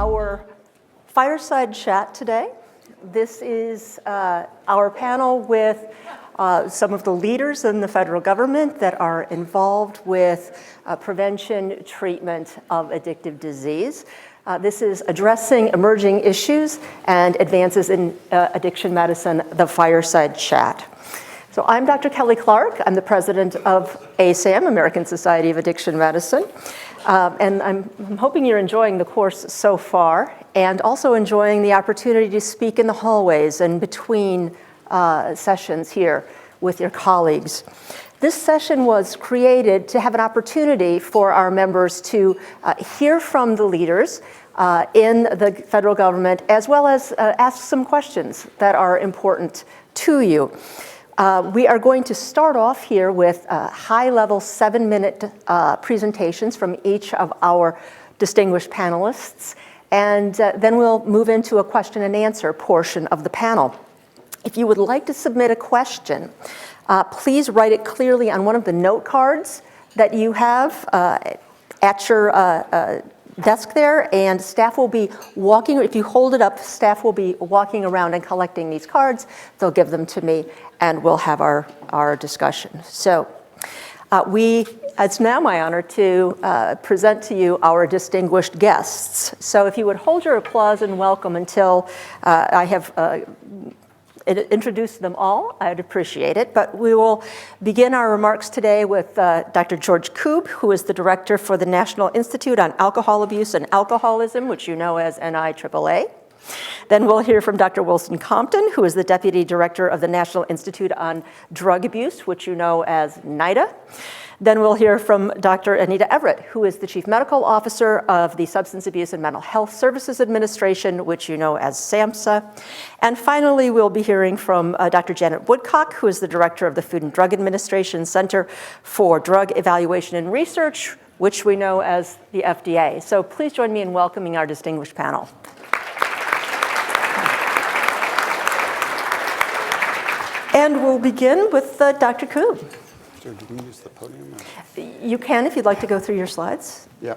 our Fireside chat today. This is our panel with some of the leaders in the federal government that are involved with prevention, treatment of addictive disease. This is Addressing Emerging Issues and Advances in Addiction Medicine, the Fireside Chat. So I'm Dr. Kelly Clark. I'm the president of ASAM, American Society of Addiction Medicine. And I'm hoping you're enjoying the course so far and also enjoying the opportunity to speak in the hallways and between sessions here with your colleagues. This session was created to have an opportunity for our members to hear from the leaders in the federal government, as well as ask some questions that are important to you. We are going to start off here with high-level 7-minute presentations from each of our distinguished panelists, and then we'll move into a question and answer portion of the panel. If you would like to submit a question, please write it clearly on one of the note cards that you have at your desk there, and staff will be walking, if you hold it up, staff will be walking around and collecting these cards. They'll give them to me, and we'll have our discussion. So it's now my honor to present to you our distinguished guests. So if you would hold your applause and welcome until I have introduced them all, I'd appreciate it. But we will begin our remarks today with Dr. George Koob, who is the director for the National Institute on Alcohol Abuse and Alcoholism, which you know as NIAAA. Then we'll hear from Dr. Wilson Compton, who is the Deputy Director of the National Institute on Drug Abuse, which you know as NIDA. Then we'll hear from Dr. Anita Everett, who is the Chief Medical Officer of the Substance Abuse and Mental Health Services Administration, which you know as SAMHSA. And finally, we'll be hearing from Dr. Janet Woodcock, who is the Director of the Food and Drug Administration Center for Drug Evaluation and Research, which we know as the FDA. So please join me in welcoming our distinguished panel. And we'll begin with Dr. Koob. Do we use the podium? You can if you'd like to go through your slides. Yeah.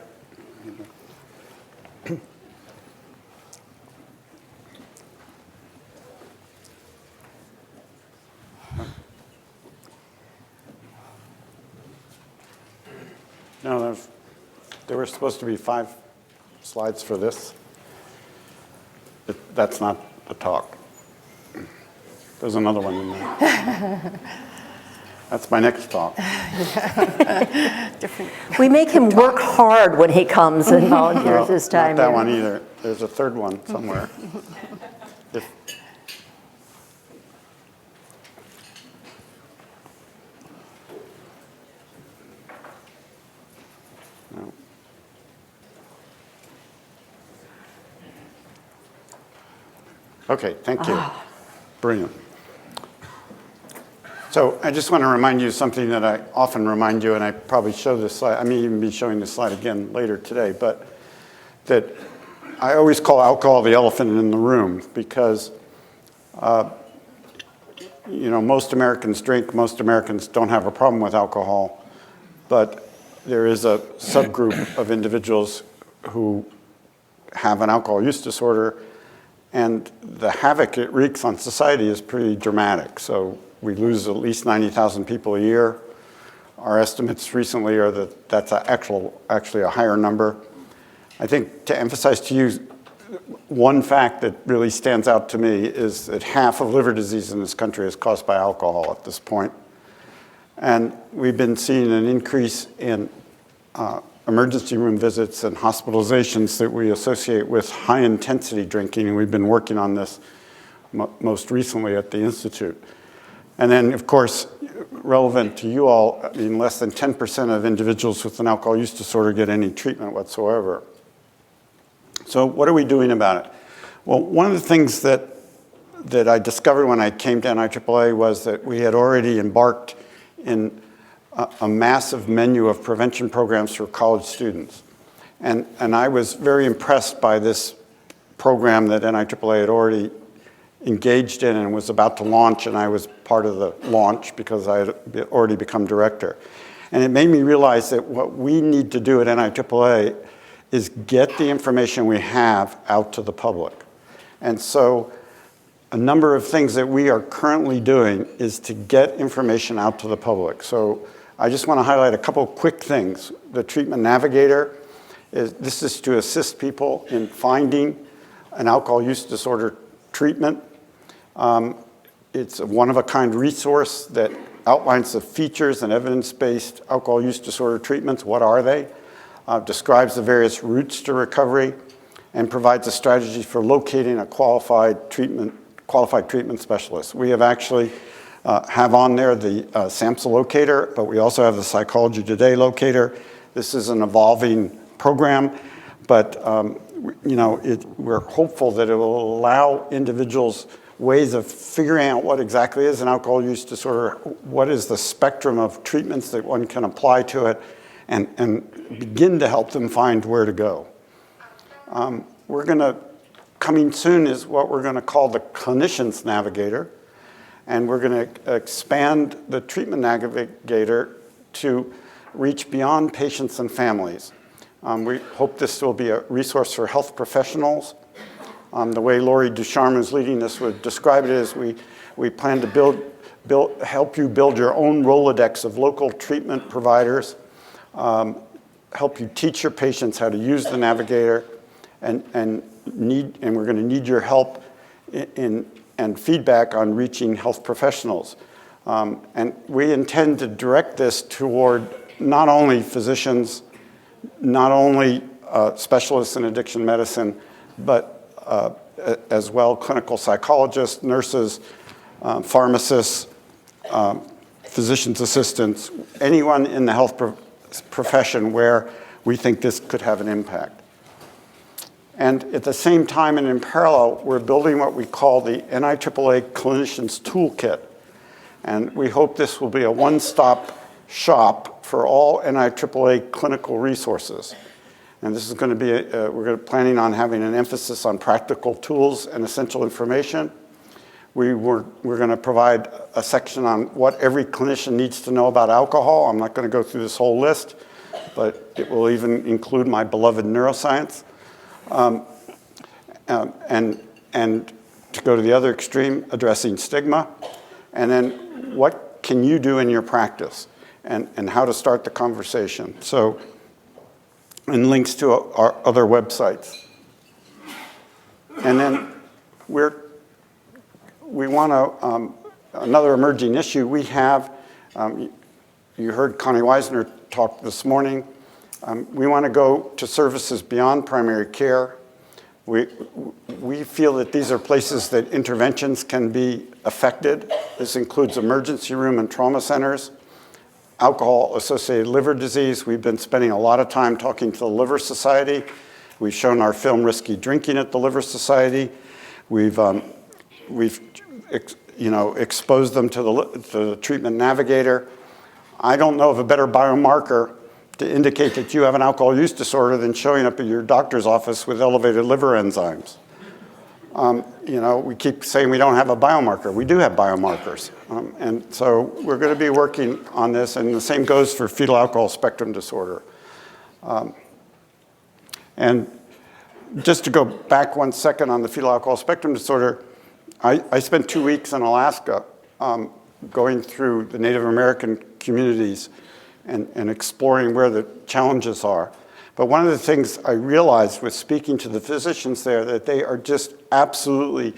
No, there were supposed to be 5 slides for this. That's not the talk. There's another one in there. That's my next talk. We make him work hard when he comes and volunteers his time. Not that one either. There's a third one somewhere. No. Okay, thank you. Brilliant. So I just want to remind you something that I often remind you, and I probably show this slide. I may even be showing this slide again later today, but that I always call alcohol the elephant in the room because, most Americans drink, most Americans don't have a problem with alcohol, but there is a subgroup of individuals who have an alcohol use disorder, and the havoc it wreaks on society is pretty dramatic. So we lose at least 90,000 people a year. Our estimates recently are that that's actually a higher number. I think to emphasize to you, one fact that really stands out to me is that half of liver disease in this country is caused by alcohol at this point. And we've been seeing an increase in emergency room visits and hospitalizations that we associate with high-intensity drinking, and we've been working on this most recently at the Institute. And then, of course, relevant to you all, I mean, less than 10% of individuals with an alcohol use disorder get any treatment whatsoever. So what are we doing about it? Well, one of the things that I discovered when I came to NIAAA was that we had already embarked in a massive menu of prevention programs for college students. And I was very impressed by this program that NIAAA had already engaged in and was about to launch, and I was part of the launch because I had already become director. And it made me realize that what we need to do at NIAAA is get the information we have out to the public. And so a number of things that we are currently doing is to get information out to the public. So I just want to highlight a couple quick things. The Treatment Navigator, this is to assist people in finding an alcohol use disorder treatment. It's a one-of-a-kind resource that outlines the features and evidence-based alcohol use disorder treatments. What are they? Describes the various routes to recovery and provides a strategy for locating a qualified treatment specialist. We have actually have on there the SAMHSA locator, but we also have the Psychology Today locator. This is an evolving program, but we're hopeful that it will allow individuals ways of figuring out what exactly is an alcohol use disorder, what is the spectrum of treatments that one can apply to it, and begin to help them find where to go. Coming soon is what we're going to call the Clinicians Navigator, and we're going to expand the Treatment Navigator to reach beyond patients and families. We hope this will be a resource for health professionals. The way Laurie Ducharme is leading this would describe it as we plan to help you build your own Rolodex of local treatment providers, help you teach your patients how to use the Navigator, and we're going to need your help and feedback on reaching health professionals. And we intend to direct this toward not only physicians, not only specialists in addiction medicine, but as well clinical psychologists, nurses, pharmacists, physician's assistants, anyone in the health profession where we think this could have an impact. And at the same time and in parallel, we're building what we call the NIAAA Clinicians Toolkit. And we hope this will be a one-stop shop for all NIAAA clinical resources. And this is going to be, we're planning on having an emphasis on practical tools and essential information. We're going to provide a section on what every clinician needs to know about alcohol. I'm not going to go through this whole list, but it will even include my beloved neuroscience. And to go to the other extreme, addressing stigma. And then what can you do in your practice and how to start the conversation. So, and links to our other websites. And then we want to, another emerging issue we have, you heard Connie Weisner talk this morning. We want to go to services beyond primary care. We feel that these are places that interventions can be affected. This includes emergency room and trauma centers, alcohol-associated liver disease. We've been spending a lot of time talking to the Liver Society. We've shown our film Risky Drinking at the Liver Society. We've exposed them to the Treatment Navigator. I don't know of a better biomarker to indicate that you have an alcohol use disorder than showing up at your doctor's office with elevated liver enzymes. We keep saying we don't have a biomarker. We do have biomarkers. And so we're going to be working on this, and the same goes for fetal alcohol spectrum disorder. And just to go back 1 second on the fetal alcohol spectrum disorder, I spent 2 weeks in Alaska going through the Native American communities and exploring where the challenges are. But one of the things I realized with speaking to the physicians there, that they are just absolutely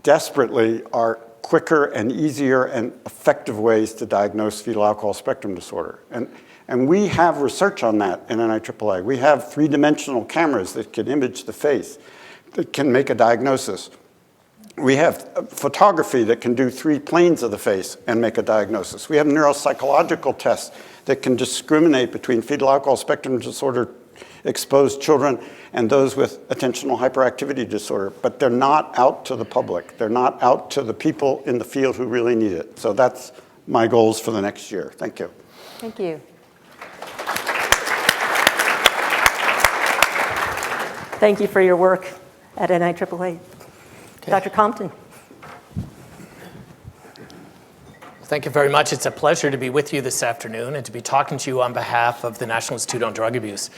desperately are quicker and easier and effective ways to diagnose fetal alcohol spectrum disorder. And we have research on that in NIAAA. We have 3-dimensional cameras that can image the face, that can make a diagnosis. We have photography that can do 3 planes of the face and make a diagnosis. We have neuropsychological tests that can discriminate between fetal alcohol spectrum disorder exposed children and those with attentional hyperactivity disorder, but they're not out to the public. They're not out to the people in the field who really need it. So that's my goals for the next year. Thank you. Thank you. Thank you for your work at NIAAA. Okay. Dr. Compton. Thank you very much. It's a pleasure to be with you this afternoon and to be talking to you on behalf of the National Institute on Drug Abuse.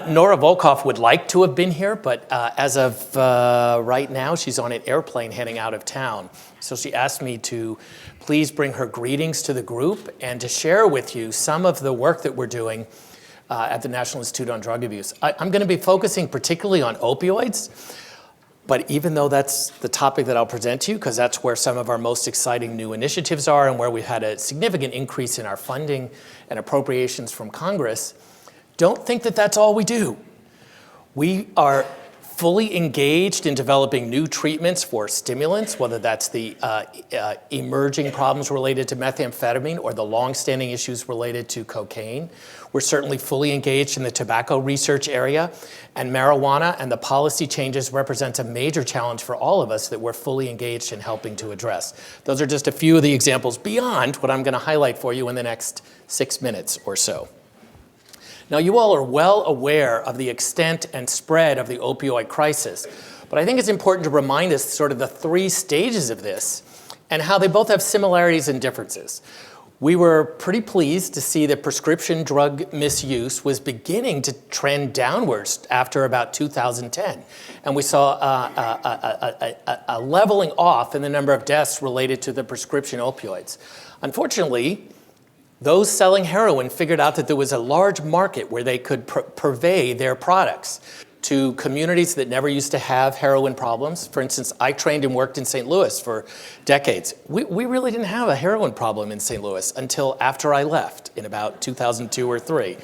Nora Volkoff would like to have been here, but as of right now, she's on an airplane heading out of town. So she asked me to please bring her greetings to the group and to share with you some of the work that we're doing at the National Institute on Drug Abuse. I'm going to be focusing particularly on opioids. But even though that's the topic that I'll present to you, because that's where some of our most exciting new initiatives are and where we've had a significant increase in our funding and appropriations from Congress, don't think that that's all we do. We are fully engaged in developing new treatments for stimulants, whether that's the emerging problems related to methamphetamine or the longstanding issues related to cocaine. We're certainly fully engaged in the tobacco research area, and marijuana and the policy changes represent a major challenge for all of us that we're fully engaged in helping to address. Those are just a few of the examples beyond what I'm going to highlight for you in the next 6 minutes or so. Now, you all are well aware of the extent and spread of the opioid crisis, but I think it's important to remind us sort of the 3 stages of this and how they both have similarities and differences. We were pretty pleased to see that prescription drug misuse was beginning to trend downwards after about 2010. And we saw a leveling off in the number of deaths related to the prescription opioids. Unfortunately, those selling heroin figured out that there was a large market where they could purvey their products to communities that never used to have heroin problems. For instance, I trained and worked in St. Louis for decades. We really didn't have a heroin problem in St. Louis until after I left in about 2002 or 3.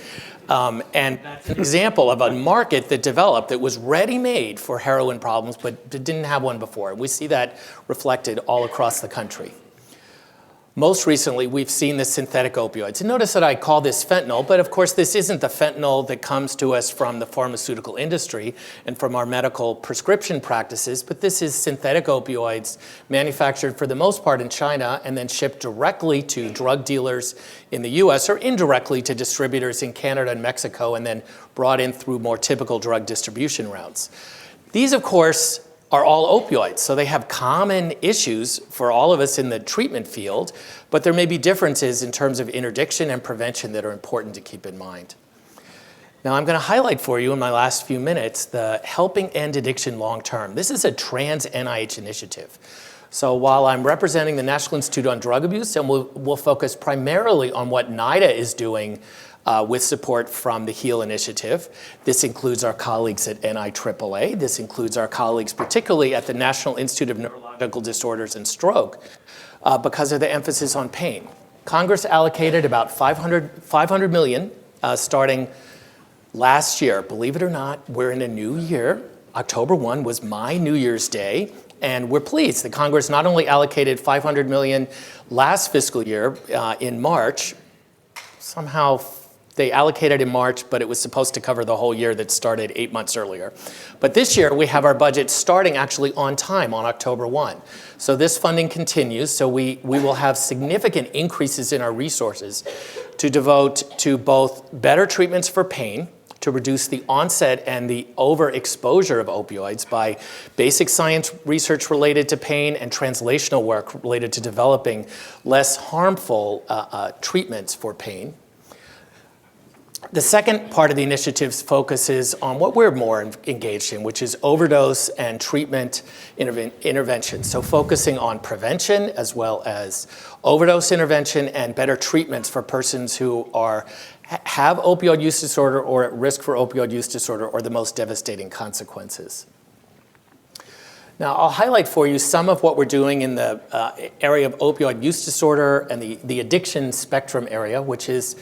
And that's an example of a market that developed that was ready-made for heroin problems, but didn't have one before. We see that reflected all across the country. Most recently, we've seen the synthetic opioids. And notice that I call this fentanyl, but of course this isn't the fentanyl that comes to us from the pharmaceutical industry and from our medical prescription practices, but this is synthetic opioids manufactured for the most part in China and then shipped directly to drug dealers in the US or indirectly to distributors in Canada and Mexico and then brought in through more typical drug distribution routes. These, of course, are all opioids, so they have common issues for all of us in the treatment field, but there may be differences in terms of interdiction and prevention that are important to keep in mind. Now, I'm going to highlight for you in my last few minutes the Helping End Addiction Long Term. This is a trans-NIH initiative. So while I'm representing the National Institute on Drug Abuse, and we'll focus primarily on what NIDA is doing with support from the HEAL initiative. This includes our colleagues at NIAAA. This includes our colleagues particularly at the National Institute of Neurological Disorders and Stroke because of the emphasis on pain. Congress allocated about $500 million starting last year. Believe it or not, we're in a new year. October 1 was my New Year's Day. And we're pleased that Congress not only allocated $500 million last fiscal year in March, somehow they allocated in March, but it was supposed to cover the whole year that started 8 months earlier. But this year, we have our budget starting actually on time on October 1. So this funding continues, so we will have significant increases in our resources to devote to both better treatments for pain, to reduce the onset and the overexposure of opioids by basic science research related to pain and translational work related to developing less harmful treatments for pain. The second part of the initiatives focuses on what we're more engaged in, which is overdose and treatment intervention. So focusing on prevention as well as overdose intervention and better treatments for persons who have opioid use disorder or at risk for opioid use disorder or the most devastating consequences. Now, I'll highlight for you some of what we're doing in the area of opioid use disorder and the addiction spectrum area, which is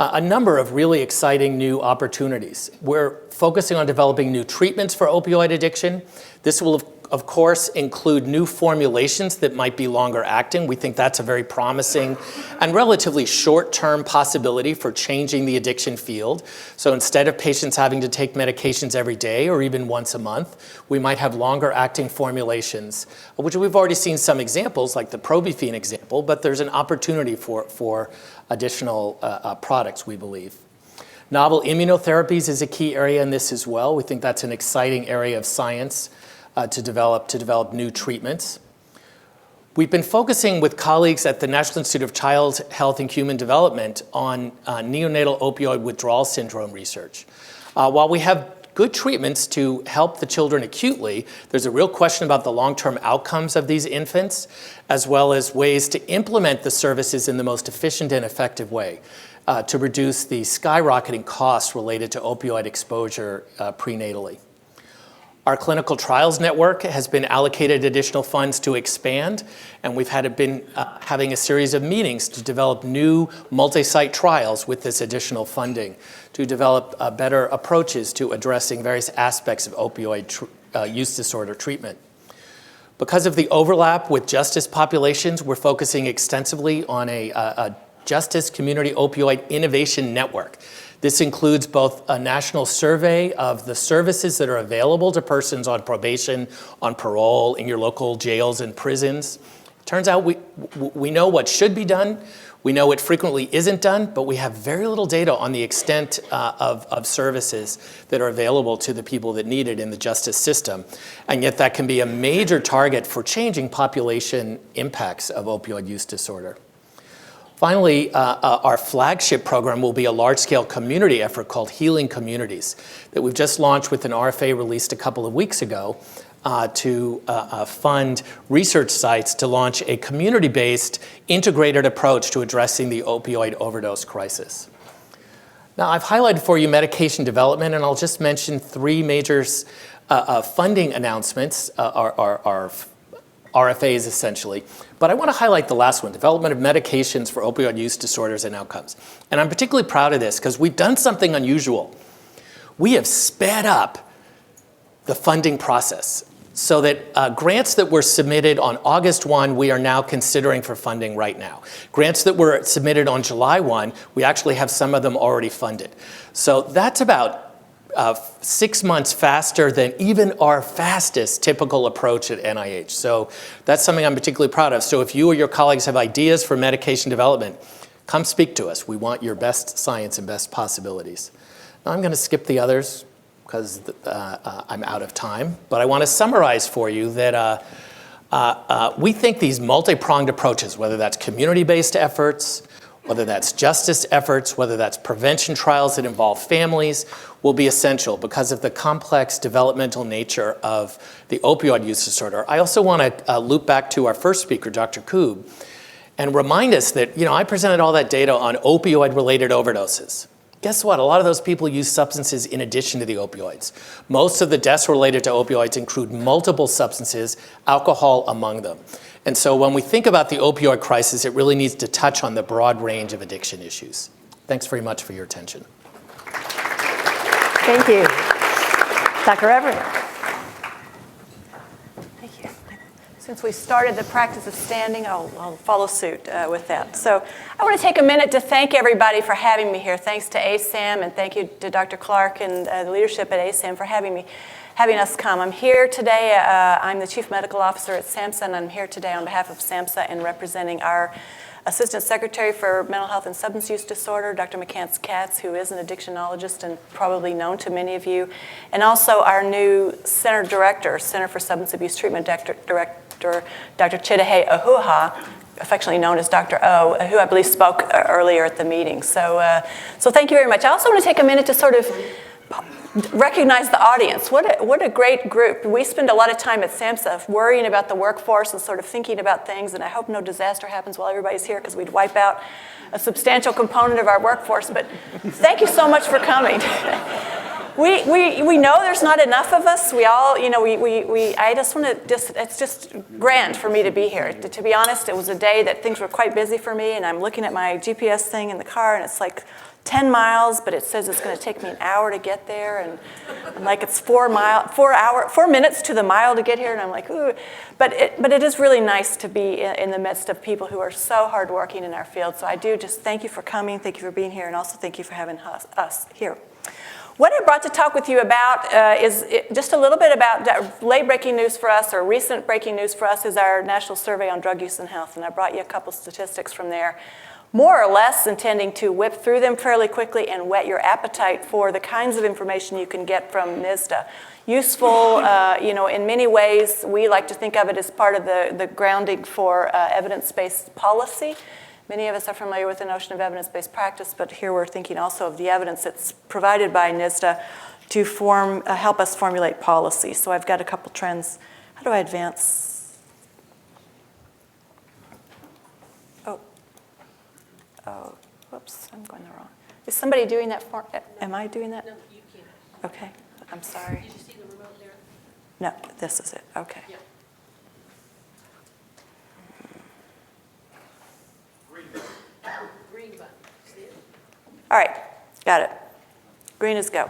a number of really exciting new opportunities. We're focusing on developing new treatments for opioid addiction. This will, of course, include new formulations that might be longer acting. We think that's a very promising and relatively short-term possibility for changing the addiction field. So instead of patients having to take medications every day or even once a month, we might have longer acting formulations, which we've already seen some examples, like the Probuphine example, but there's an opportunity for additional products, we believe. Novel immunotherapies is a key area in this as well. We think that's an exciting area of science to develop new treatments. We've been focusing with colleagues at the National Institute of Child Health and Human Development on neonatal opioid withdrawal syndrome research. While we have good treatments to help the children acutely, there's a real question about the long-term outcomes of these infants, as well as ways to implement the services in the most efficient and effective way to reduce the skyrocketing costs related to opioid exposure prenatally. Our clinical trials network has been allocated additional funds to expand, and we've been having a series of meetings to develop new multi-site trials with this additional funding to develop better approaches to addressing various aspects of opioid use disorder treatment. Because of the overlap with justice populations, we're focusing extensively on a Justice Community Opioid Innovation Network. This includes both a national survey of the services that are available to persons on probation, on parole, in your local jails and prisons. Turns out we know what should be done. We know what frequently isn't done, but we have very little data on the extent of services that are available to the people that need it in the justice system. And yet that can be a major target for changing population impacts of opioid use disorder. Finally, our flagship program will be a large-scale community effort called Healing Communities that we've just launched with an RFA released a couple of weeks ago to fund research sites to launch a community-based integrated approach to addressing the opioid overdose crisis. Now, I've highlighted for you medication development, and I'll just mention three major funding announcements, our RFAs essentially. But I want to highlight the last one, development of medications for opioid use disorders and outcomes. And I'm particularly proud of this because we've done something unusual. We have sped up the funding process so that grants that were submitted on August 1, we are now considering for funding right now. Grants that were submitted on July 1, we actually have some of them already funded. So that's about 6 months faster than even our fastest typical approach at NIH. So that's something I'm particularly proud of. So if you or your colleagues have ideas for medication development, come speak to us. We want your best science and best possibilities. Now I'm going to skip the others because I'm out of time, but I want to summarize for you that we think these multi-pronged approaches, whether that's community-based efforts, whether that's justice efforts, whether that's prevention trials that involve families, will be essential because of the complex developmental nature of the opioid use disorder. I also want to loop back to our first speaker, Dr. Koob, and remind us that, I presented all that data on opioid-related overdoses. Guess what? A lot of those people use substances in addition to the opioids. Most of the deaths related to opioids include multiple substances, alcohol among them. And so when we think about the opioid crisis, it really needs to touch on the broad range of addiction issues. Thanks very much for your attention. Thank you. Dr. Everett. Thank you. Since we started the practice of standing, I'll follow suit with that. So I want to take a minute to thank everybody for having me here. Thanks to ASAM, and thank you to Dr. Clark and the leadership at ASAM for having us come. I'm here today. I'm the Chief Medical Officer at SAMHSA, and I'm here today on behalf of SAMHSA and representing our Assistant Secretary for Mental Health and Substance Use Disorder, Dr. McCants Katz, who is an addictionologist and probably known to many of you, and also our new Center Director, Center for Substance Abuse Treatment Director, Dr. Chidahe Ahuha, affectionately known as Dr. O, who I believe spoke earlier at the meeting. So thank you very much. I also want to take a minute to sort of recognize the audience. What a great group. We spend a lot of time at SAMHSA worrying about the workforce and sort of thinking about things, and I hope no disaster happens while everybody's here because we'd wipe out a substantial component of our workforce, but thank you so much for coming. We know there's not enough of us. We all, I just want to, it's just grand for me to be here. To be honest, it was a day that things were quite busy for me, and I'm looking at my GPS thing in the car, and it's like 10 miles, but it says it's going to take me an hour to get there, and I'm like, it's 4 minutes to the mile to get here, and I'm like, ooh. But it is really nice to be in the midst of people who are so hardworking in our field. So I do just thank you for coming, thank you for being here, and also thank you for having us here. What I brought to talk with you about is just a little bit about late breaking news for us, or recent breaking news for us, is our National Survey on Drug Use and Health, and I brought you a couple statistics from there. more or less intending to whip through them fairly quickly and whet your appetite for the kinds of information you can get from NISDA. Useful, in many ways. We like to think of it as part of the grounding for evidence-based policy. Many of us are familiar with the notion of evidence-based practice, but here we're thinking also of the evidence that's provided by NISDA to help us formulate policy. So I've got a couple trends. How do I advance? Oh, whoops, I'm going the wrong. Is somebody doing that for, am I doing that? No, you can't. Okay, I'm sorry. Did you see the remote there? No, this is it, okay. Yep. Green button. See it? All right, got it. Green is go.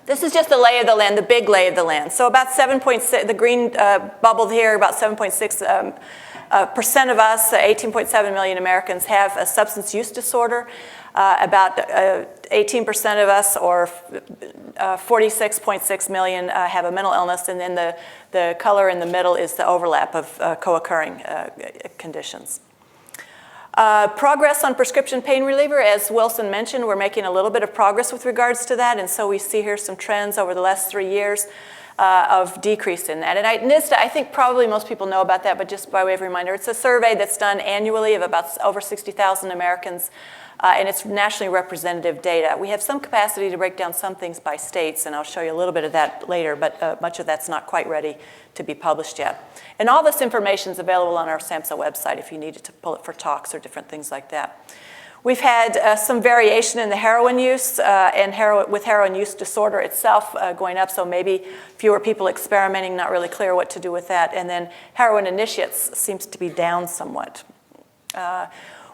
This is just the lay of the land, the big lay of the land. So about 7.6, the green bubbled here, about 7.6% of us, 18.7 million Americans, have a substance use disorder. About 18% of us, or 46.6 million, have a mental illness. And then the color in the middle is the overlap of co-occurring conditions. Progress on prescription pain reliever, as Wilson mentioned, we're making a little bit of progress with regards to that, and so we see here some trends over the last 3 years of decrease in that. And NISDA, I think probably most people know about that, but just by way of reminder, it's a survey that's done annually of about over 60,000 Americans, and it's nationally representative data. We have some capacity to break down some things by states, and I'll show you a little bit of that later, but much of that's not quite ready to be published yet. And all this information is available on our SAMHSA website if you needed to pull it for talks or different things like that. We've had some variation in the heroin use and with heroin use disorder itself going up, so maybe fewer people experimenting, not really clear what to do with that. And then heroin initiates seems to be down somewhat.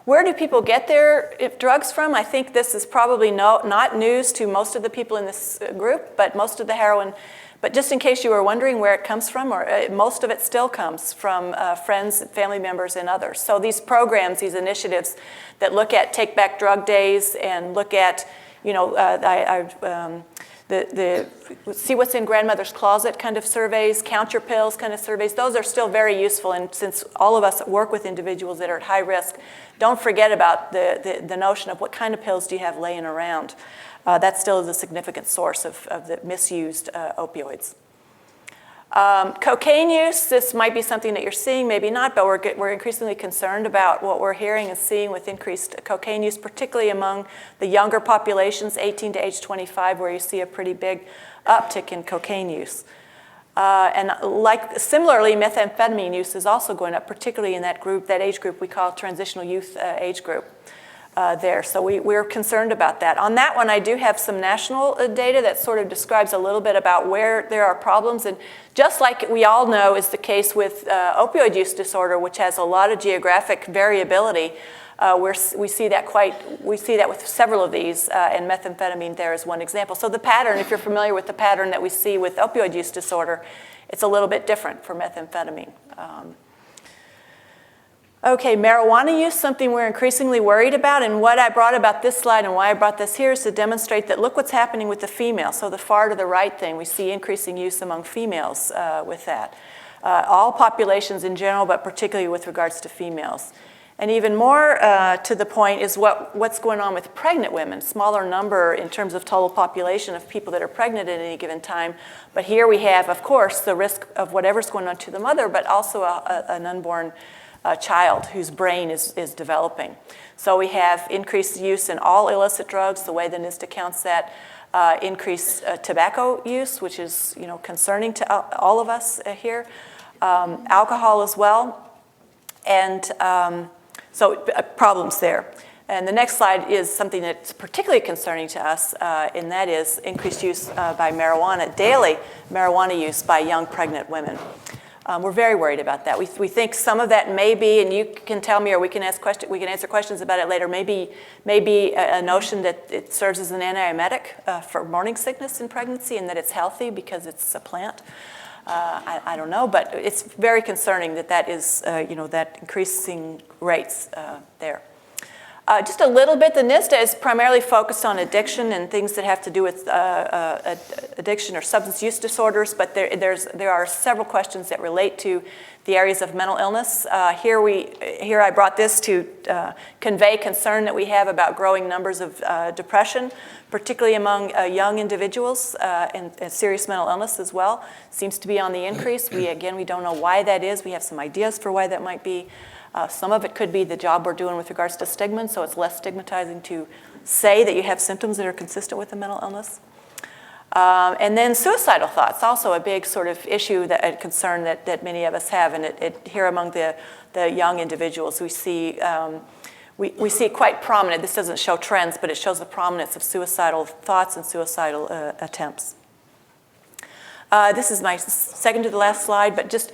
Where do people get their drugs from? I think this is probably not news to most of the people in this group, but most of the heroin, but just in case you were wondering where it comes from, or most of it still comes from friends, family members, and others. So these programs, these initiatives that look at Take Back Drug Days and look at, the see what's in grandmother's closet kind of surveys, count your pills kind of surveys, those are still very useful. And since all of us work with individuals that are at high risk, don't forget about the notion of what kind of pills do you have laying around. That still is a significant source of the misused opioids. Cocaine use, this might be something that you're seeing, maybe not, but we're increasingly concerned about what we're hearing and seeing with increased cocaine use, particularly among the younger populations, 18 to age 25, where you see a pretty big uptick in cocaine use. And similarly, methamphetamine use is also going up, particularly in that age group we call transitional youth age group. There. So we're concerned about that. On that one, I do have some national data that sort of describes a little bit about where there are problems. And just like we all know is the case with opioid use disorder, which has a lot of geographic variability, we see that with several of these, and methamphetamine there is one example. So the pattern, if you're familiar with the pattern that we see with opioid use disorder, it's a little bit different for methamphetamine. Okay, marijuana use, something we're increasingly worried about, and what I brought about this slide and why I brought this here is to demonstrate that look what's happening with the female. So the far to the right thing, we see increasing use among females with that. All populations in general, but particularly with regards to females. And even more to the point is what's going on with pregnant women, smaller number in terms of total population of people that are pregnant at any given time. But here we have, of course, the risk of whatever's going on to the mother, but also an unborn child whose brain is developing. So we have increased use in all illicit drugs, the way the NISDA counts that, increased tobacco use, which is concerning to all of us here, alcohol as well, and so problems there. And the next slide is something that's particularly concerning to us, and that is increased use by daily marijuana use by young pregnant women. We're very worried about that. We think some of that may be, and you can tell me, or we can answer questions about it later, maybe a notion that it serves as an antiemetic for morning sickness in pregnancy, and that it's healthy because it's a plant. I don't know, but it's very concerning that is, that increasing rates there. Just a little bit, the NISTA is primarily focused on addiction and things that have to do with addiction or substance use disorders, but there are several questions that relate to the areas of mental illness. Here I brought this to convey concern that we have about growing numbers of depression, particularly among young individuals, and serious mental illness as well. Seems to be on the increase. We don't know why that is. We have some ideas for why that might be. Some of it could be the job we're doing with regards to stigma, so it's less stigmatizing to say that you have symptoms that are consistent with a mental illness. And then suicidal thoughts, also a big sort of issue, a concern that many of us have. And here among the young individuals, we see it quite prominent. This doesn't show trends, but it shows the prominence of suicidal thoughts and suicidal attempts. This is my second to the last slide, but just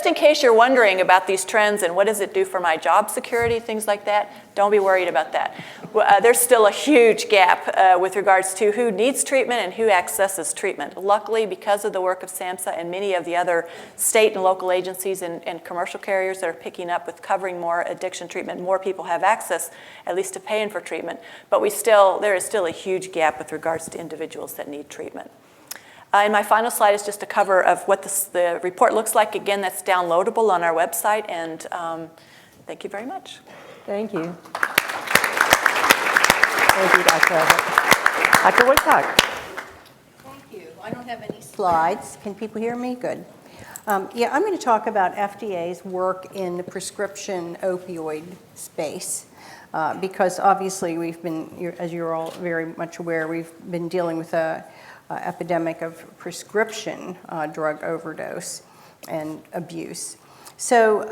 in case you're wondering about these trends and what does it do for my job security, things like that, don't be worried about that. There's still a huge gap with regards to who needs treatment and who accesses treatment. Luckily, because of the work of SAMHSA and many of the other state and local agencies and commercial carriers that are picking up with covering more addiction treatment, more people have access, at least to paying for treatment. But there is still a huge gap with regards to individuals that need treatment. And my final slide is just a cover of what the report looks like. Again, that's downloadable on our website, and thank you very much. Thank you. Thank you, Dr. Everett. Dr. Woodcock. Thank you. I don't have any slides. Can people hear me? Good. Yeah, I'm going to talk about FDA's work in the prescription opioid space. Because obviously we've been, as you're all very much aware, we've been dealing with a epidemic of prescription drug overdose and abuse. So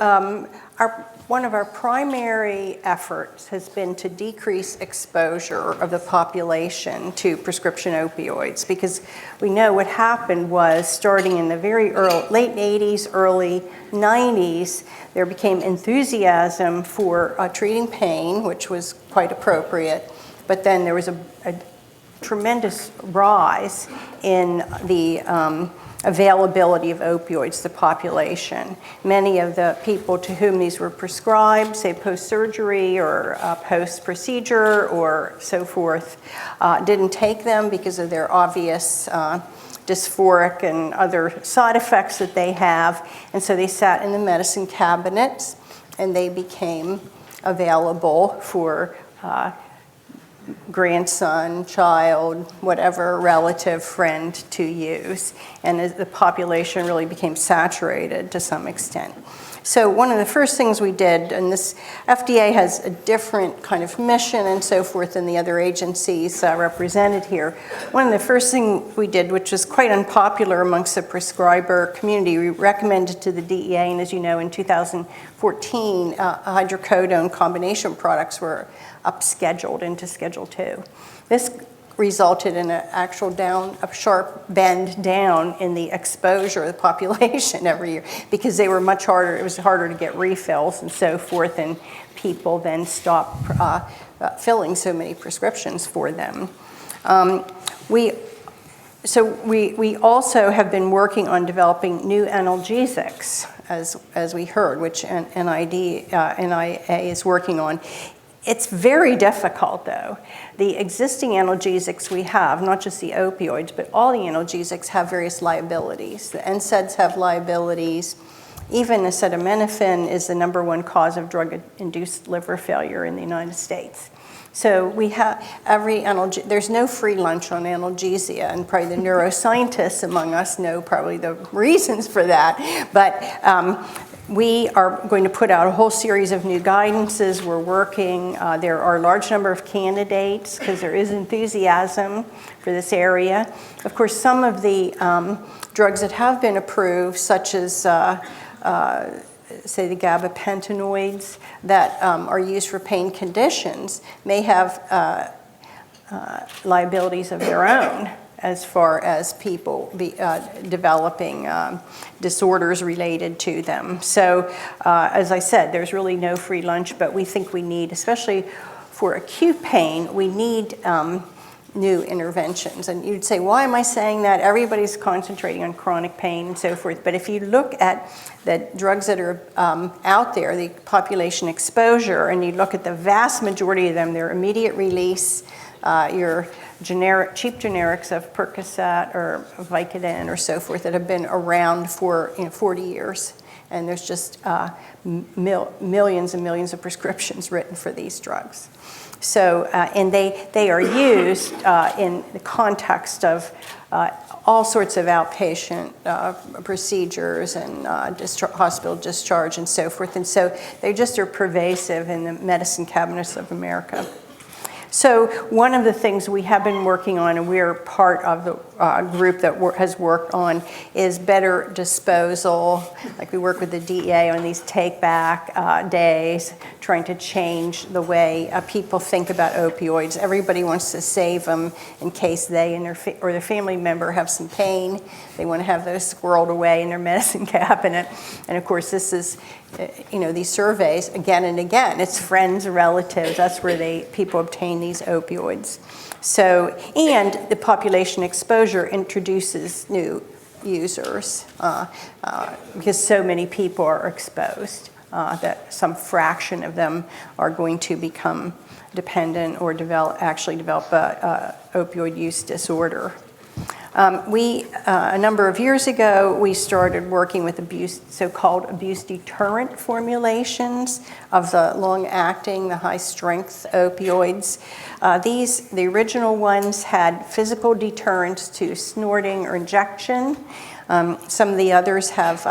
one of our primary efforts has been to decrease exposure of the population to prescription opioids, because we know what happened was, starting in the very late 80s, early 90s, there became enthusiasm for treating pain, which was quite appropriate, but then there was a tremendous rise in the availability of opioids to the population. Many of the people to whom these were prescribed, say post-surgery or post-procedure or so forth, didn't take them because of their obvious dysphoric and other side effects that they have, and so they sat in the medicine cabinets and they became available for grandson, child, whatever relative, friend to use. And as the population really became saturated to some extent. So one of the first things we did, and this FDA has a different kind of mission and so forth than the other agencies represented here. One of the first things we did, which was quite unpopular amongst the prescriber community, we recommended to the DEA, and as you know, in 2014, hydrocodone combination products were upscheduled into Schedule 2. This resulted in a sharp bend down in the exposure of the population every year, because they were much harder, it was harder to get refills and so forth, and people then stopped filling so many prescriptions for them. We also have been working on developing new analgesics, as we heard, which NIA is working on. It's very difficult, though. The existing analgesics we have, not just the opioids, but all the analgesics have various liabilities. The NSAIDs have liabilities. Even acetaminophen is the #1 cause of drug-induced liver failure in the United States. So we have there's no free lunch on analgesia, and probably the neuroscientists among us know probably the reasons for that. But we are going to put out a whole series of new guidances. We're working. There are a large number of candidates because there is enthusiasm for this area. Of course, some of the drugs that have been approved, such as say the gabapentinoids that are used for pain conditions, may have liabilities of their own as far as people developing disorders related to them. So as I said, there's really no free lunch, but we think we need, especially for acute pain, we need new interventions. And you'd say, why am I saying that? Everybody's concentrating on chronic pain and so forth. But if you look at the drugs that are out there, the population exposure, and you look at the vast majority of them, they're immediate release, your cheap generics of Percocet or Vicodin or so forth that have been around for 40 years. And there's just millions and millions of prescriptions written for these drugs. So, and they are used in the context of all sorts of outpatient procedures and hospital discharge and so forth. And so they just are pervasive in the medicine cabinets of America. So one of the things we have been working on, and we're part of the group that has worked on, is better disposal. Like we work with the DEA on these take-back days, trying to change the way people think about opioids. Everybody wants to save them in case they and their family member have some pain. They want to have those squirreled away in their medicine cabinet. And of course, this is, these surveys again and again. It's friends, relatives. That's where people obtain these opioids. So, and the population exposure introduces new users because so many people are exposed that some fraction of them are going to become dependent or actually develop a opioid use disorder. A number of years ago, we started working with so-called abuse deterrent formulations of the long-acting, the high-strength opioids. The original ones had physical deterrents to snorting or injection. Some of the others have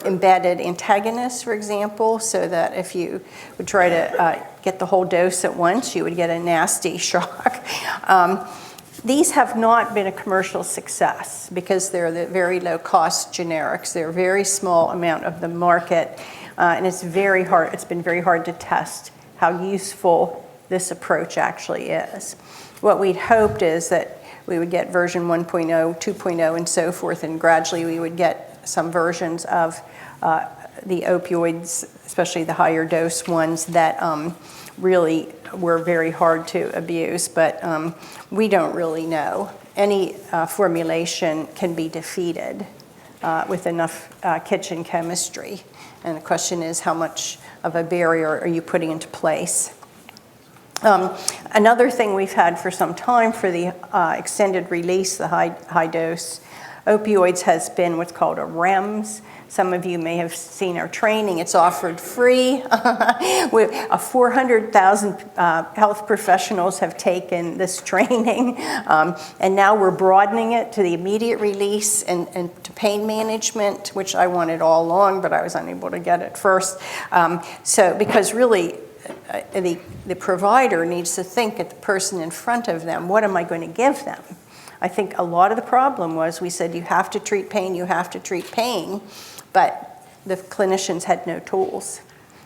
embedded antagonists, for example, so that if you would try to get the whole dose at once, you would get a nasty shock. These have not been a commercial success because they're the very low-cost generics. They're a very small amount of the market, and it's very hard. It's been very hard to test how useful this approach actually is. What we'd hoped is that we would get version 1.0, 2.0, and so forth, and gradually we would get some versions of the opioids, especially the higher dose ones that really were very hard to abuse, but we don't really know. Any formulation can be defeated with enough kitchen chemistry. And the question is, how much of a barrier are you putting into place? Another thing we've had for some time for the extended release, the high dose opioids, has been what's called a REMS. Some of you may have seen our training. It's offered free. 400,000 health professionals have taken this training. And now we're broadening it to the immediate release and to pain management, which I wanted all along, but I was unable to get it first. So because really, the provider needs to think at the person in front of them, what am I going to give them? I think a lot of the problem was we said, you have to treat pain, you have to treat pain. But the clinicians had no tools,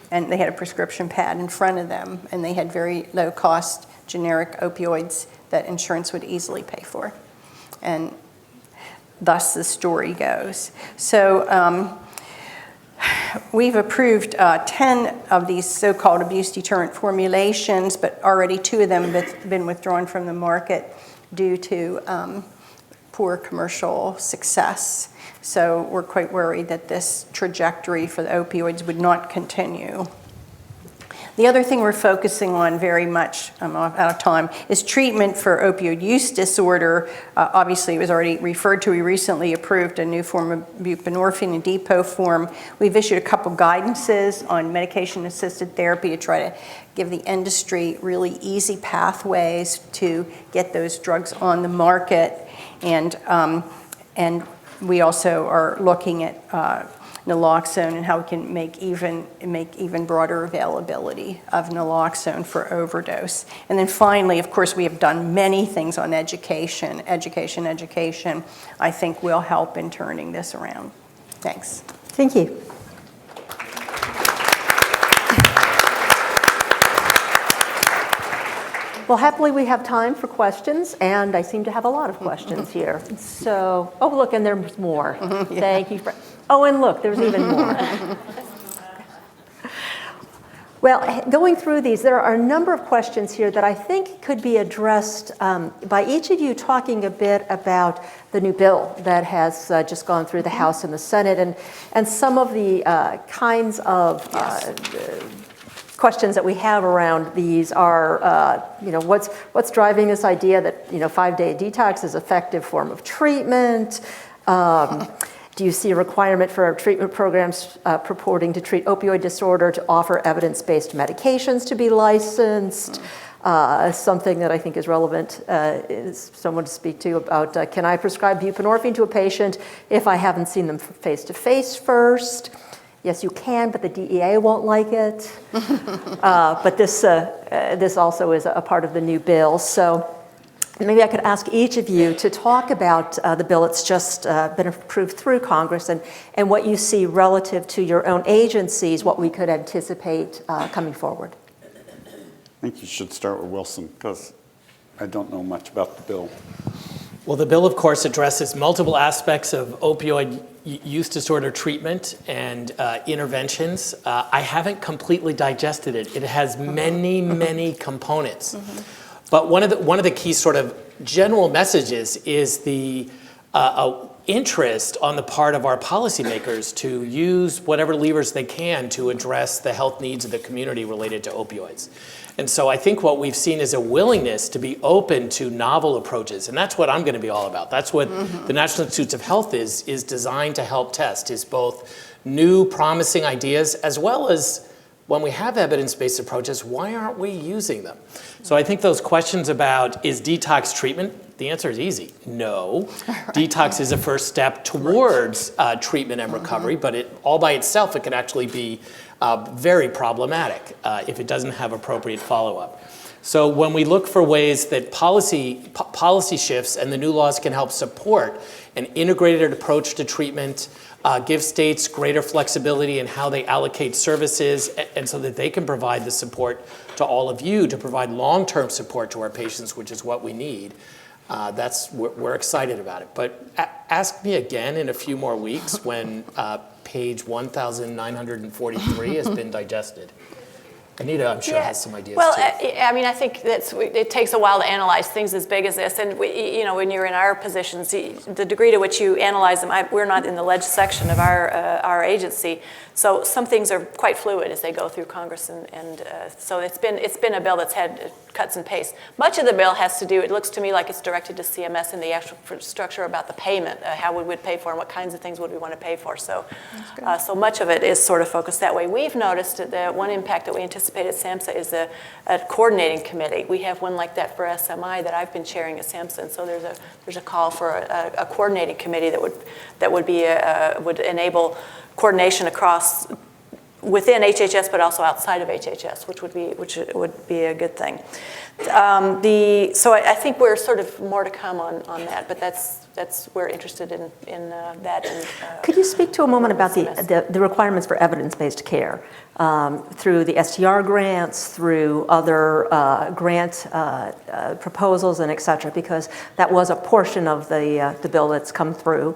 and they had a prescription pad in front of them, and they had very low-cost generic opioids that insurance would easily pay for. And thus the story goes. So we've approved 10 of these so-called abuse deterrent formulations, but already 2 of them have been withdrawn from the market due to poor commercial success. So we're quite worried that this trajectory for the opioids would not continue. The other thing we're focusing on very much, I'm out of time, is treatment for opioid use disorder. Obviously, it was already referred to. We recently approved a new form of buprenorphine in depot form. We've issued a couple guidances on medication-assisted therapy to try to give the industry really easy pathways to get those drugs on the market. And we also are looking at naloxone and how we can make even broader availability of naloxone for overdose. And then finally, of course, we have done many things on education. Education, I think will help in turning this around. Thanks. Thank you. Well, happily we have time for questions, and I seem to have a lot of questions here. So, oh, look, and there's more. Yeah. Thank you. Oh, and look, there's even more. Well, going through these, there are a number of questions here that I think could be addressed by each of you talking a bit about the new bill that has just gone through the House and the Senate, and some of the kinds of questions that we have around these are, what's driving this idea that, 5-day detox is an effective form of treatment? Do you see a requirement for our treatment programs purporting to treat opioid disorder to offer evidence-based medications to be licensed? Something that I think is relevant is someone to speak to about, can I prescribe buprenorphine to a patient if I haven't seen them face-to-face first? Yes, you can, but the DEA won't like it. But this also is a part of the new bill. So maybe I could ask each of you to talk about the bill that's just been approved through Congress and what you see relative to your own agencies, what we could anticipate coming forward. I think you should start with Wilson, because I don't know much about the bill. Well, the bill, of course, addresses multiple aspects of opioid use disorder treatment and interventions. I haven't completely digested it. It has many, many components. But one of the key sort of general messages is the interest on the part of our policymakers to use whatever levers they can to address the health needs of the community related to opioids. And so I think what we've seen is a willingness to be open to novel approaches. And that's what I'm going to be all about. That's what the National Institutes of Health is designed to help test, is both new promising ideas as well as, when we have evidence-based approaches, why aren't we using them? So I think those questions about, is detox treatment? The answer is easy. No. Detox is a first step towards treatment and recovery, but all by itself, it can actually be very problematic if it doesn't have appropriate follow-up. So when we look for ways that policy shifts and the new laws can help support an integrated approach to treatment, give states greater flexibility in how they allocate services, and so that they can provide the support to all of you to provide long-term support to our patients, which is what we need. We're excited about it. But ask me again in a few more weeks when page 1943 has been digested. Anita, I'm sure, has some ideas, well, too. I think it takes a while to analyze things as big as this. And, when you're in our positions, the degree to which you analyze them, we're not in the ledge section of our agency. So some things are quite fluid as they go through Congress. And so it's been a bill that's had cuts and pastes. Much of the bill has to do, it looks to me like it's directed to CMS and the actual structure about the payment, how we would pay for and what kinds of things would we want to pay for. So so much of it is sort of focused that way. We've noticed that one impact that we anticipate at SAMHSA is a coordinating committee. We have one like that for SMI that I've been chairing at SAMHSA, and so there's a call for a coordinating committee that would enable coordination across within HHS, but also outside of HHS, which would be a good thing. So I think we're sort of more to come on that, but we're interested in that. Could you speak to a moment about the requirements for evidence-based care through the STR grants, through other grant proposals, and et cetera, because that was a portion of the bill that's come through,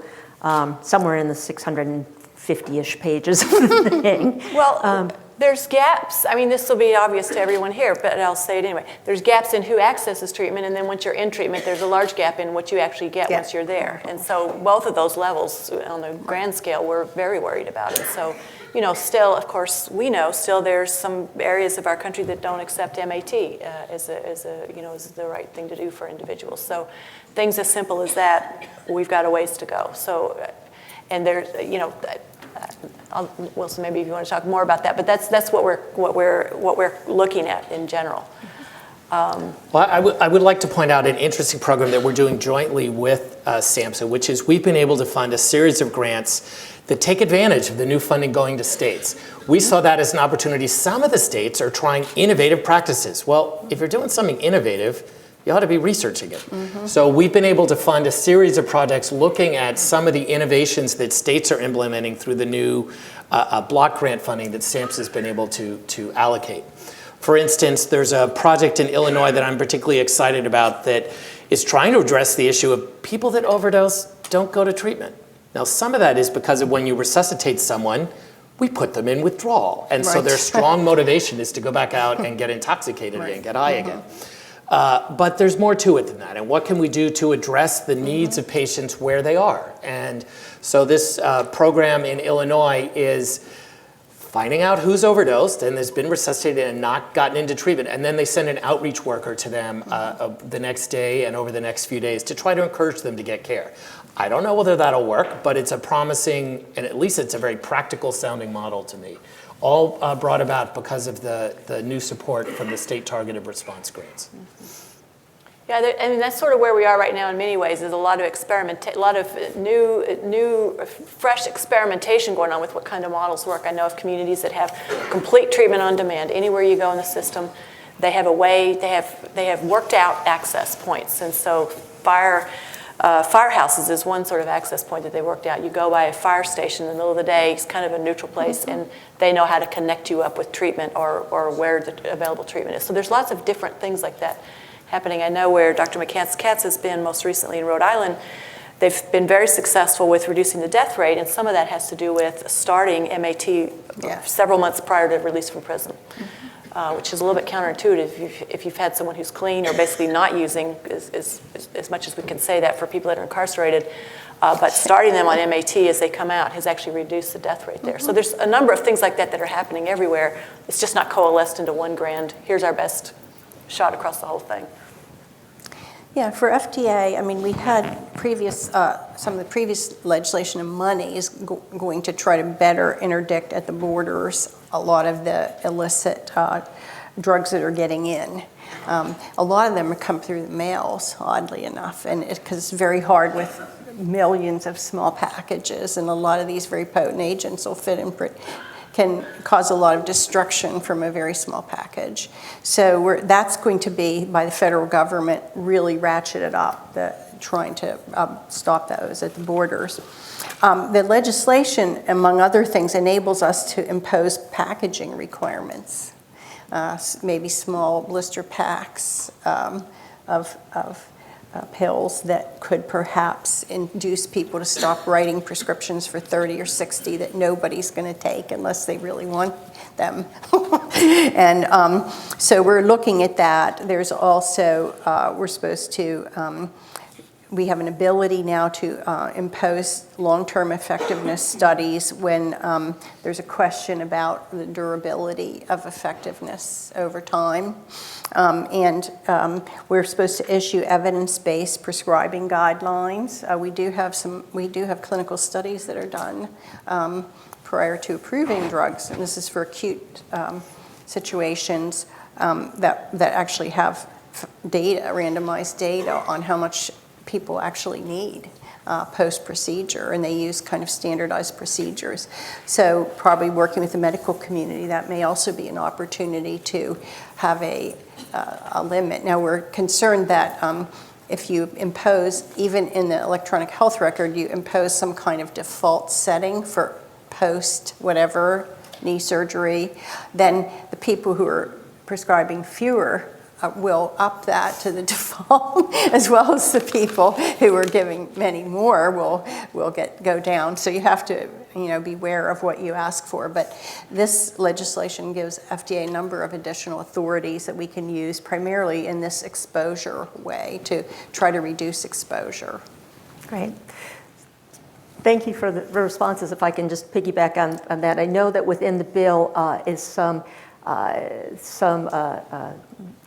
somewhere in the 650-ish pages of the thing. Well, there's gaps. This will be obvious to everyone here, but I'll say it anyway. There's gaps in who accesses treatment, and then once you're in treatment, there's a large gap in what you actually get once you're there. And so both of those levels on the grand scale, we're very worried about it. So, still, of course, we know still there's some areas of our country that don't accept MAT as the right thing to do for individuals. So things as simple as that, we've got a ways to go. So, and there's, Wilson, maybe if you want to talk more about that, but that's what we're looking at in general. Well, I would like to point out an interesting program that we're doing jointly with SAMHSA, which is we've been able to fund a series of grants that take advantage of the new funding going to states. We saw that as an opportunity. Some of the states are trying innovative practices. Well, if you're doing something innovative, you ought to be researching it. So we've been able to fund a series of projects looking at some of the innovations that states are implementing through the new block grant funding that SAMHSA has been able to allocate. For instance, there's a project in Illinois that I'm particularly excited about that is trying to address the issue of people that overdose don't go to treatment. Now, some of that is because of when you resuscitate someone, we put them in withdrawal. And so Right. their strong motivation is to go back out and get intoxicated again, get high again. But there's more to it than that. And what can we do to address the needs of patients where they are? And so this program in Illinois is finding out who's overdosed and has been resuscitated and not gotten into treatment. And then they send an outreach worker to them the next day and over the next few days to try to encourage them to get care. I don't know whether that'll work, but it's a promising, and at least it's a very practical sounding model to me. All brought about because of the new support from the state targeted response grants. Yeah, I mean, that's sort of where we are right now in many ways. There's a lot of new, fresh experimentation going on with what kind of models work. I know of communities that have complete treatment on demand. Anywhere you go in the system, they have a way, they have worked out access points. And so firehouses is one sort of access point that they worked out. You go by a fire station in the middle of the day, it's kind of a neutral place, and they know how to connect you up with treatment or where the available treatment is. So there's lots of different things like that happening. I know where Dr. McCants-Katz has been most recently in Rhode Island, they've been very successful with reducing the death rate, and some of that has to do with starting MAT several months prior to release from prison, which is a little bit counterintuitive if you've had someone who's clean or basically not using, as much as we can say that for people that are incarcerated, but starting them on MAT as they come out has actually reduced the death rate there. So there's a number of things like that that are happening everywhere. It's just not coalesced into one grand, here's our best shot across the whole thing. Yeah, for FDA, I mean, we had some of the previous legislation and money is going to try to better interdict at the borders a lot of the illicit drugs that are getting in. A lot of them come through the mails, oddly enough, and because it's very hard with millions of small packages, and a lot of these very potent agents will fit in can cause a lot of destruction from a very small package. So that's going to be, by the federal government, really ratcheted up, trying to stop those at the borders. The legislation, among other things, enables us to impose packaging requirements, maybe small blister packs of pills that could perhaps induce people to stop writing prescriptions for 30 or 60 that nobody's going to take unless they really want them. And so we're looking at that. There's also, we have an ability now to impose long-term effectiveness studies when there's a question about the durability of effectiveness over time. And we're supposed to issue evidence-based prescribing guidelines. We do have clinical studies that are done prior to approving drugs, and this is for acute situations that actually have data, randomized data on how much people actually need post-procedure, and they use kind of standardized procedures. So probably working with the medical community, that may also be an opportunity to have a limit. Now we're concerned that if you impose, even in the electronic health record, you impose some kind of default setting for post whatever knee surgery, then the people who are prescribing fewer will up that to the default, as well as the people who are giving many more will go down. So you have to, be aware of what you ask for. But this legislation gives FDA a number of additional authorities that we can use, primarily in this exposure way, to try to reduce exposure. Great. Thank you for the responses. If I can just piggyback on that, I know that within the bill is some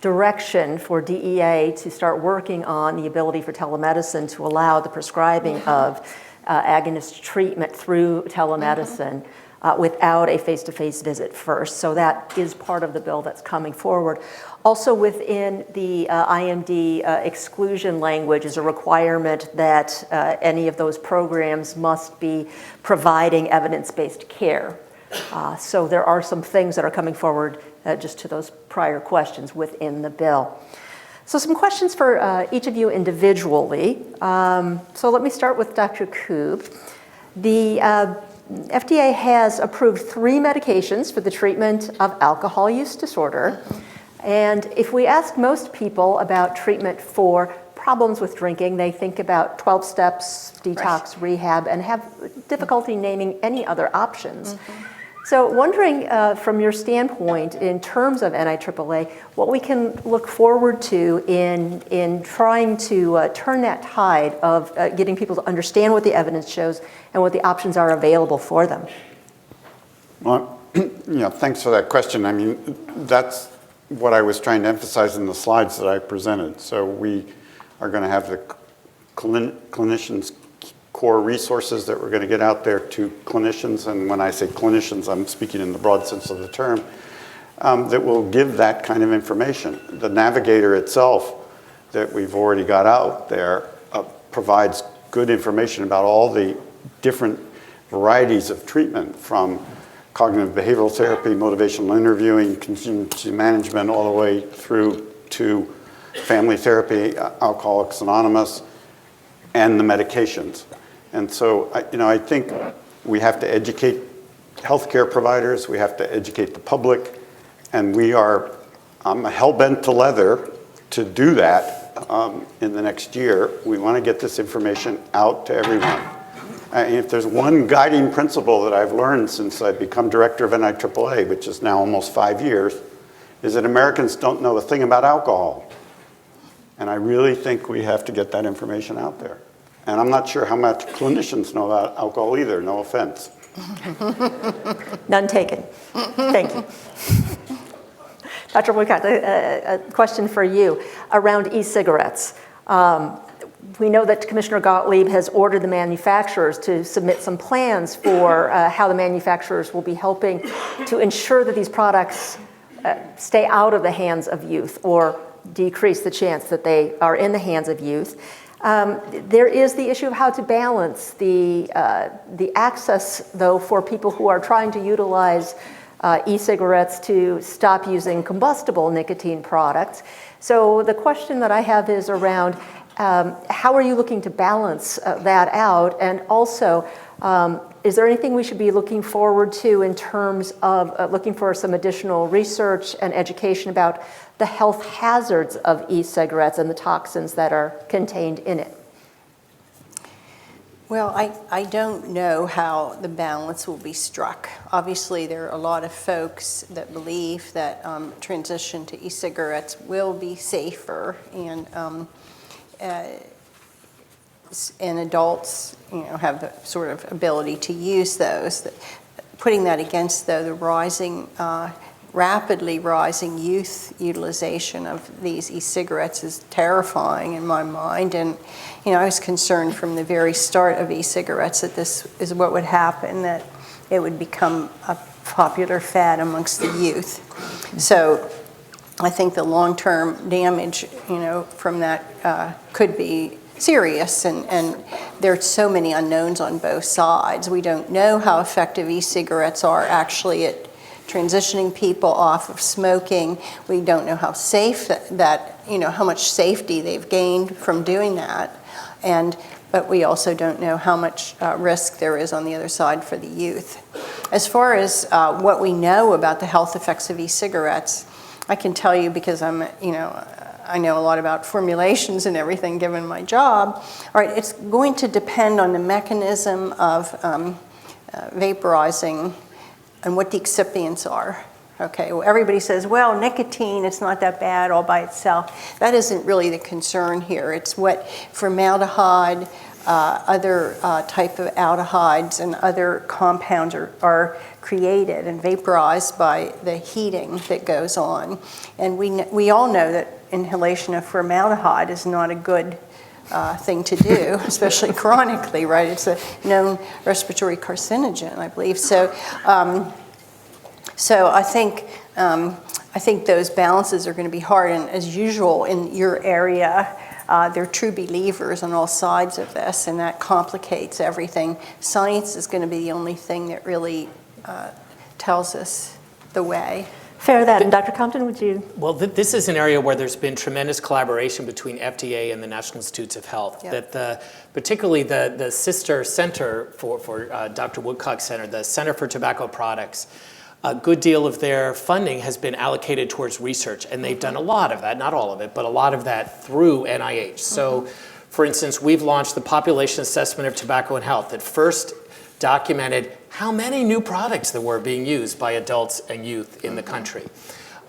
direction for DEA to start working on the ability for telemedicine to allow the prescribing of agonist treatment through telemedicine without a face-to-face visit first. So that is part of the bill that's coming forward. Also within the IMD exclusion language is a requirement that any of those programs must be providing evidence-based care. So there are some things that are coming forward just to those prior questions within the bill. So some questions for each of you individually. So let me start with Dr. Koob. The FDA has approved 3 medications for the treatment of alcohol use disorder. And if we ask most people about treatment for problems with drinking, they think about 12 steps, detox, rehab, and have difficulty naming any other options. So wondering from your standpoint, in terms of NIAAA, what we can look forward to in trying to turn that tide of getting people to understand what the evidence shows and what the options are available for them. Well, thanks for that question. I mean, that's what I was trying to emphasize in the slides that I presented. So we are going to have the clinicians' core resources that we're going to get out there to clinicians, and when I say clinicians, I'm speaking in the broad sense of the term, that will give that kind of information. The Navigator itself that we've already got out there provides good information about all the different varieties of treatment, from cognitive behavioral therapy, motivational interviewing, contingency management, all the way through to family therapy, Alcoholics Anonymous, and the medications. And so, I think we have to educate healthcare providers, we have to educate the public, and I'm hell-bent to leather to do that in the next year. We want to get this information out to everyone. If there's one guiding principle that I've learned since I've become director of NIAAA, which is now almost 5 years, is that Americans don't know a thing about alcohol. And I really think we have to get that information out there. And I'm not sure how much clinicians know about alcohol either, no offense. None taken. Thank you. Dr. Woodcock, a question for you around e-cigarettes. We know that Commissioner Gottlieb has ordered the manufacturers to submit some plans for how the manufacturers will be helping to ensure that these products stay out of the hands of youth or decrease the chance that they are in the hands of youth. There is the issue of how to balance the access, though, for people who are trying to utilize e-cigarettes to stop using combustible nicotine products. So the question that I have is around how are you looking to balance that out? And also, is there anything we should be looking forward to in terms of looking for some additional research and education about the health hazards of e-cigarettes and the toxins that are contained in it? Well, I don't know how the balance will be struck. Obviously, there are a lot of folks that believe that transition to e-cigarettes will be safer, and adults, have the sort of ability to use those. Putting that against, though, the rapidly rising youth utilization of these e-cigarettes is terrifying in my mind. And, I was concerned from the very start of e-cigarettes that this is what would happen, that it would become a popular fad amongst the youth. So I think the long-term damage, from that could be serious, and there are so many unknowns on both sides. We don't know how effective e-cigarettes are actually at transitioning people off of smoking. We don't know how safe how much safety they've gained from doing that, but we also don't know how much risk there is on the other side for the youth. As far as what we know about the health effects of e-cigarettes, I can tell you, because I know a lot about formulations and everything given my job. All right, it's going to depend on the mechanism of vaporizing and what the excipients are. Okay, well, everybody says, well, nicotine, it's not that bad all by itself. That isn't really the concern here. It's what formaldehyde, other type of aldehydes and other compounds are created and vaporized by the heating that goes on. And we all know that inhalation of formaldehyde is not a good thing to do, especially chronically, right? It's a known respiratory carcinogen, I believe. So I think those balances are going to be hard. And as usual in your area, they're true believers on all sides of this, and that complicates everything. Science is going to be the only thing that really tells us the way. Fair that. And Dr. Compton, would you? Well, this is an area where there's been tremendous collaboration between FDA and the National Institutes of Health. Yep. That particularly the sister center for Dr. Woodcock's center, the Center for Tobacco Products, a good deal of their funding has been allocated towards research, and they've done a lot of that, not all of it, but a lot of that through NIH. So, for instance, we've launched the Population Assessment of Tobacco and Health that first documented how many new products there were being used by adults and youth in the country.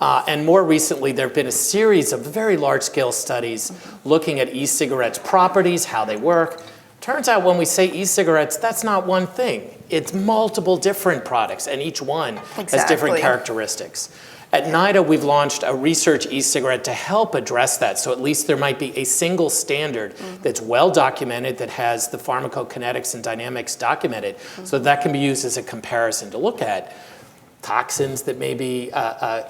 And more recently, there have been a series of very large-scale studies looking at e-cigarettes' properties, how they work. Turns out when we say e-cigarettes, that's not one thing. It's multiple different products, and each one has different characteristics. At NIDA, we've launched a research e-cigarette to help address that, so at least there might be a single standard that's well documented, that has the pharmacokinetics and dynamics documented, so that can be used as a comparison to look at toxins that may be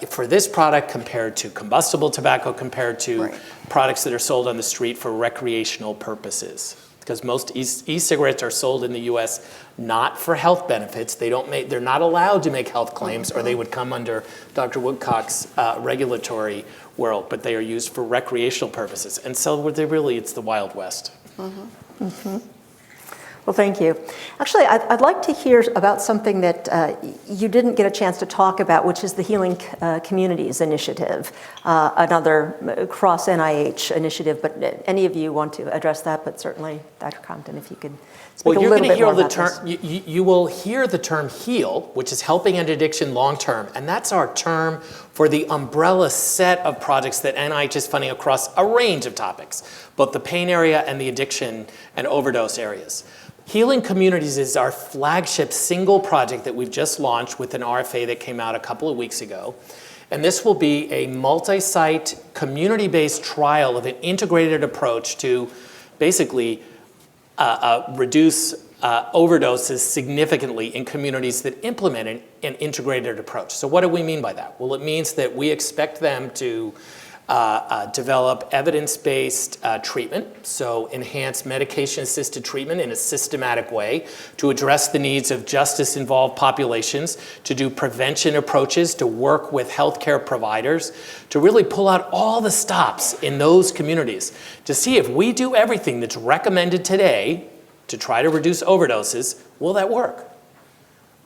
for this product compared to combustible tobacco, compared to products that are sold on the street for recreational purposes. Because most e-cigarettes are sold in the U.S. not for health benefits. They're not allowed to make health claims, or they would come under Dr. Woodcock's regulatory world, but they are used for recreational purposes. And so it's the Wild West. Well, thank you. Actually, I'd like to hear about something that you didn't get a chance to talk about, which is the Healing Communities Initiative, another cross-NIH initiative. But any of you want to address that? But certainly, Dr. Compton, if you could speak a little bit more about this. You will hear the term HEAL, which is helping end addiction long-term. And that's our term for the umbrella set of projects that NIH is funding across a range of topics, both the pain area and the addiction and overdose areas. Healing Communities is our flagship single project that we've just launched with an RFA that came out a couple of weeks ago. And this will be a multi-site, community-based trial of an integrated approach to basically reduce overdoses significantly in communities that implement an integrated approach. So what do we mean by that? Well, it means that we expect them to develop evidence-based treatment, so enhance medication-assisted treatment in a systematic way to address the needs of justice-involved populations, to do prevention approaches, to work with healthcare providers, to really pull out all the stops in those communities to see if we do everything that's recommended today to try to reduce overdoses, will that work?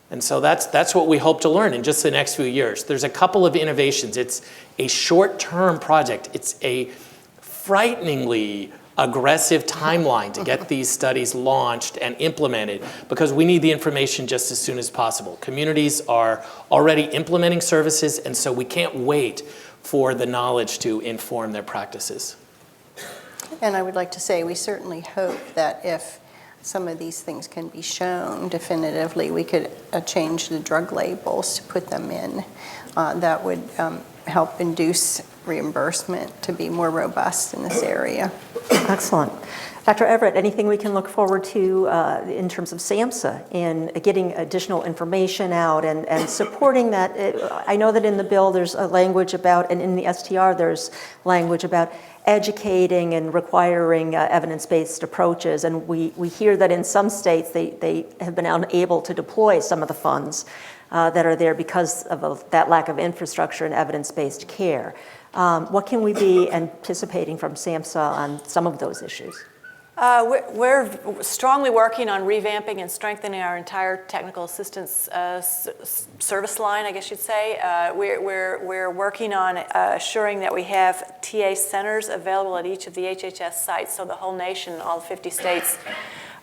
And so that's what we hope to learn in just the next few years. There's a couple of innovations. It's a short-term project. It's a frighteningly aggressive timeline to get these studies launched and implemented, because we need the information just as soon as possible. Communities are already implementing services, and so we can't wait for the knowledge to inform their practices. And I would like to say we certainly hope that if some of these things can be shown definitively, we could change the drug labels to put them in. That would help induce reimbursement to be more robust in this area. Excellent. Dr. Everett, anything we can look forward to in terms of SAMHSA in getting additional information out and supporting that? I know that in the bill there's a language about, and in the STR there's language about educating and requiring evidence-based approaches, and we hear that in some states they have been unable to deploy some of the funds that are there because of that lack of infrastructure and evidence-based care. What can we be anticipating from SAMHSA on some of those issues? We're strongly working on revamping and strengthening our entire technical assistance service line, I guess you'd say. We're working on assuring that we have TA centers available at each of the HHS sites, so the whole nation, all 50 states,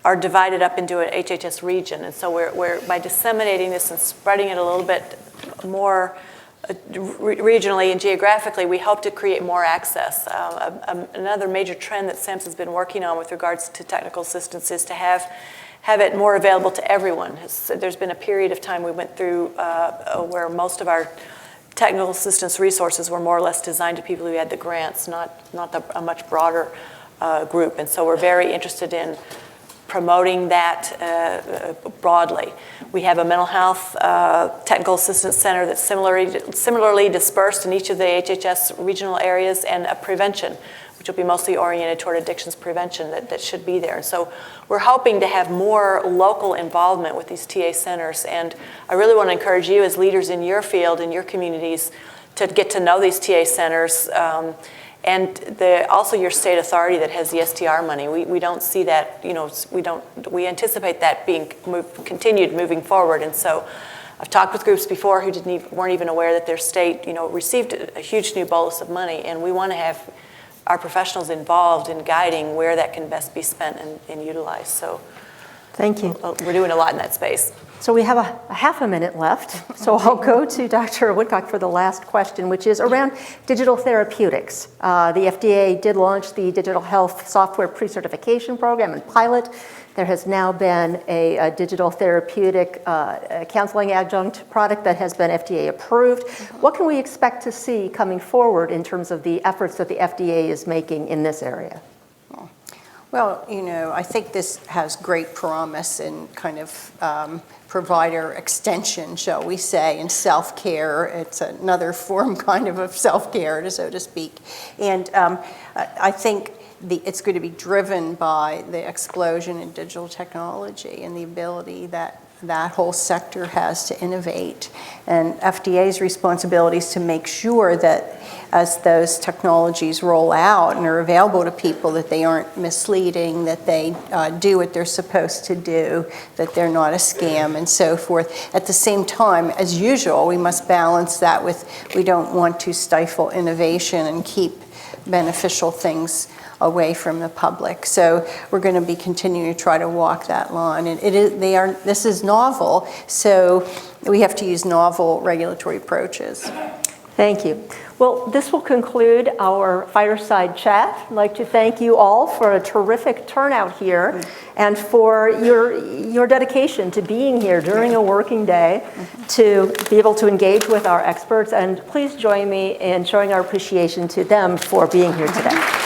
are divided up into an HHS region. And so we're by disseminating this and spreading it a little bit more regionally and geographically, we hope to create more access. Another major trend that SAMHSA has been working on with regards to technical assistance is to have it more available to everyone. There's been a period of time we went through where most of our technical assistance resources were more or less designed to people who had the grants, not a much broader group. And so we're very interested in promoting that broadly. We have a mental health technical assistance center that's similarly dispersed in each of the HHS regional areas, and a prevention, which will be mostly oriented toward addictions prevention that should be there. And so we're hoping to have more local involvement with these TA centers, and I really want to encourage you as leaders in your field, in your communities, to get to know these TA centers, and also your state authority that has the STR money. We don't see that, we anticipate that being continued moving forward. And so I've talked with groups before who weren't even aware that their state, received a huge new bolus of money, and we want to have our professionals involved in guiding where that can best be spent and utilized. So Thank you. We're doing a lot in that space. So we have a half a minute left. So I'll go to Dr. Woodcock for the last question, which is around digital therapeutics. The FDA did launch the Digital Health Software Pre-Certification Program and pilot. There has now been a digital therapeutic counseling adjunct product that has been FDA approved. What can we expect to see coming forward in terms of the efforts that the FDA is making in this area? Well, I think this has great promise in kind of provider extension, shall we say, and self-care. It's another form kind of self-care, so to speak. And I think it's going to be driven by the explosion in digital technology and the ability that whole sector has to innovate. And FDA's responsibility is to make sure that as those technologies roll out and are available to people, that they aren't misleading, that they do what they're supposed to do, that they're not a scam, and so forth. At the same time, as usual, we must balance that with, we don't want to stifle innovation and keep beneficial things away from the public. So we're going to be continuing to try to walk that line. And this is novel, so we have to use novel regulatory approaches. Thank you. Well, this will conclude our fireside chat. I'd like to thank you all for a terrific turnout here and for your dedication to being here during a working day to be able to engage with our experts. And please join me in showing our appreciation to them for being here today.